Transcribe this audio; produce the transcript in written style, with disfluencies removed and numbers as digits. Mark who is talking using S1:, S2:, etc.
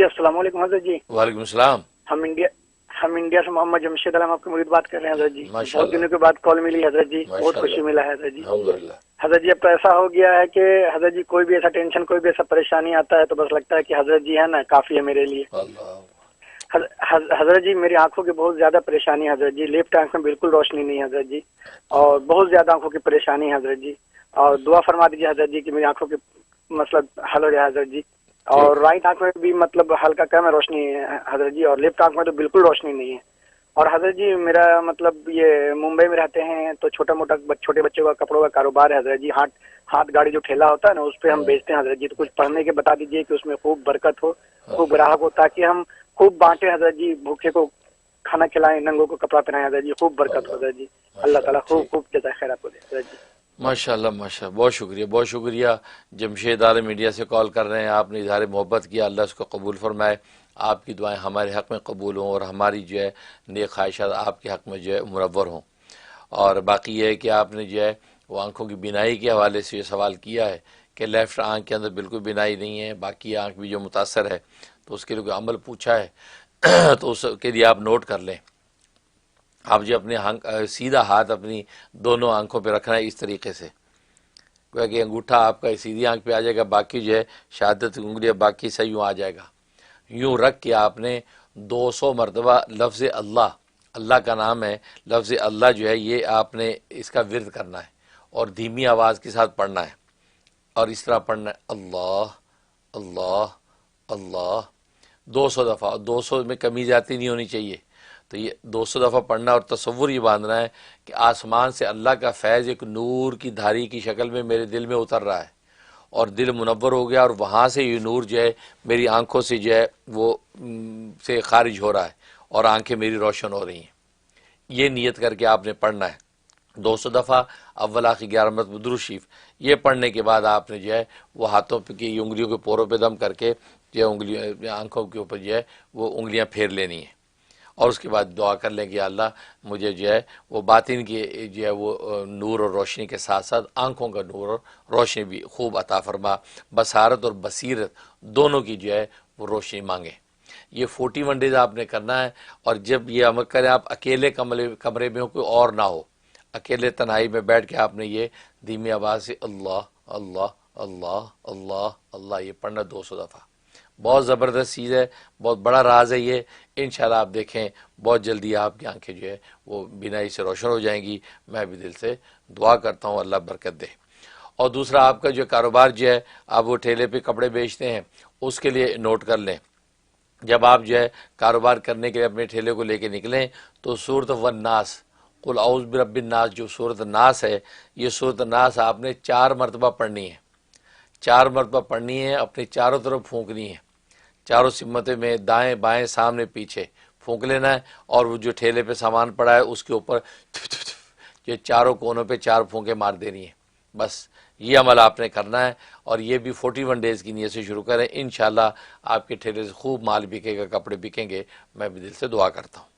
S1: جی السلام علیکم حضرت جی.
S2: وعلیکم السلام.
S1: ہم انڈیا سے محمد جمشید علم آپ کی مرید بات کر رہے ہیں حضرت جی. بہت دنوں کے بعد کال ملی حضرت جی, بہت خوشی ملا ہے حضرت جی.
S2: الحمدللہ.
S1: حضرت جی اب تو ایسا ہو گیا ہے کہ حضرت جی کوئی بھی ایسا ٹینشن کوئی بھی ایسا پریشانی آتا ہے تو بس لگتا ہے کہ حضرت جی ہے نا کافی ہے میرے لیے. حضرت جی میری آنکھوں کی بہت زیادہ پریشانی ہے حضرت جی. لیفٹ آنکھ میں بالکل روشنی نہیں ہے حضرت جی, اور بہت زیادہ آنکھوں کی پریشانی ہے حضرت جی. اور دعا فرما دیجیے حضرت جی کہ میری آنکھوں کی مسئلہ حل ہو جائے حضرت جی. اور رائٹ آنکھ میں بھی مطلب ہلکا کم ہے روشنی ہے حضرت جی, اور لیفٹ آنکھ میں تو بالکل روشنی نہیں ہے. اور حضرت جی میرا مطلب یہ ممبئی میں رہتے ہیں تو چھوٹا موٹا چھوٹے بچوں کا کپڑوں کا کاروبار ہے حضرت جی. ہاتھ گاڑی جو ٹھیلا ہوتا ہے نا اس پہ ہم بیچتے ہیں حضرت جی. تو کچھ پڑھنے کے بتا دیجیے کہ اس میں خوب برکت ہو, خوب گراہک ہو, تاکہ ہم خوب بانٹیں حضرت جی, بھوکے کو کھانا کھلائیں, ننگوں کو کپڑا پہنائیں حضرت جی. خوب برکت ہو حضرت جی. اللہ تعالیٰ خوب خوب جزائے خیرات دے حضرت جی.
S2: ماشاء اللہ ماشاء اللہ, بہت شکریہ بہت شکریہ. جمشید عالم میڈیا سے کال کر رہے ہیں, آپ نے اظہار محبت کیا, اللہ اس کو قبول فرمائے. آپ کی دعائیں ہمارے حق میں قبول ہوں اور ہماری جو ہے نیک خواہشات آپ کے حق میں جو ہے منور ہوں. اور باقی یہ ہے کہ آپ نے جو ہے وہ آنکھوں کی بینائی کے حوالے سے یہ سوال کیا ہے کہ لیفٹ آنکھ کے اندر بالکل بینائی نہیں ہے, باقی آنکھ بھی جو متاثر ہے, تو اس کے لیے کوئی عمل پوچھا ہے تو اس کے لیے آپ نوٹ کر لیں. آپ جو اپنے سیدھا ہاتھ اپنی دونوں آنکھوں پہ رکھنا ہے اس طریقے سے, کہ انگوٹھا آپ کا سیدھی آنکھ پہ آ جائے گا, باقی جو ہے شہادت انگلیاں باقی سے یوں آ جائے گا. یوں رکھ کے آپ نے 200 مرتبہ لفظ اللہ, اللہ کا نام ہے, لفظ اللہ جو ہے یہ آپ نے اس کا ورد کرنا ہے اور دھیمی آواز کے ساتھ پڑھنا ہے. اور اس طرح پڑھنا ہے اللہ اللہ اللہ 200 دفعہ. 200 میں کمی زیادتی نہیں ہونی چاہیے. تو یہ 200 دفعہ پڑھنا اور تصور یہ باندھنا ہے کہ آسمان سے اللہ کا فیض ایک نور کی دھاری کی شکل میں میرے دل میں اتر رہا ہے, اور دل منور ہو گیا, اور وہاں سے یہ نور جو ہے میری آنکھوں سے جو ہے وہ سے خارج ہو رہا ہے, اور آنکھیں میری روشن ہو رہی ہیں. یہ نیت کر کے آپ نے پڑھنا ہے 200 دفعہ, اول آخر 11 مرتبہ درود شریف. یہ پڑھنے کے بعد آپ نے جو ہے وہ ہاتھوں کی انگلیوں کے پوروں پہ دم کر کے جو ہے انگلیاں آنکھوں کے اوپر جو ہے وہ انگلیاں پھیر لینی ہیں, اور اس کے بعد دعا کر لیں کہ اللہ مجھے جو ہے وہ باطن کی جو ہے وہ نور اور روشنی کے ساتھ ساتھ آنکھوں کا نور اور روشنی بھی خوب عطا فرما, بصارت اور بصیرت دونوں کی جو ہے وہ روشنی مانگیں. یہ 41 ڈیز آپ نے کرنا ہے. اور جب یہ عمل کریں آپ اکیلے کمرے میں ہو, کوئی اور نہ ہو, اکیلے تنہائی میں بیٹھ کے آپ نے یہ دھیمی آواز سے اللہ اللہ اللہ اللہ اللہ یہ پڑھنا 200 دفعہ. بہت زبردست چیز ہے, بہت بڑا راز ہے یہ. انشاءاللہ آپ دیکھیں بہت جلدی آپ کی آنکھیں جو ہے وہ بینائی سے روشن ہو جائیں گی. میں بھی دل سے دعا کرتا ہوں اللہ برکت دے. اور دوسرا آپ کا جو کاروبار جو ہے آپ وہ ٹھیلے پہ کپڑے بیچتے ہیں, اس کے لیے نوٹ کر لیں. جب آپ جو ہے کاروبار کرنے کے لیے اپنے ٹھیلے کو لے کے نکلیں تو سورۃ والناس, قل اعوذ برب الناس, جو سورۃ ناس ہے, یہ سورۃ ناس آپ نے 4 مرتبہ پڑھنی ہے. 4 مرتبہ پڑھنی ہے, اپنے چاروں طرف پھونکنی ہے, چاروں سمتیں میں دائیں بائیں سامنے پیچھے پھونک لینا ہے. اور وہ جو ٹھیلے پہ سامان پڑا ہے اس کے اوپر یہ چاروں کونوں پہ 4 پھونکے مار دینی ہے. بس یہ عمل آپ نے کرنا ہے, اور یہ بھی 41 ڈیز کی نیت سے شروع کریں. انشاءاللہ آپ کے ٹھیلے سے خوب مال بکے گا, کپڑے بکیں گے. میں بھی دل سے دعا کرتا ہوں.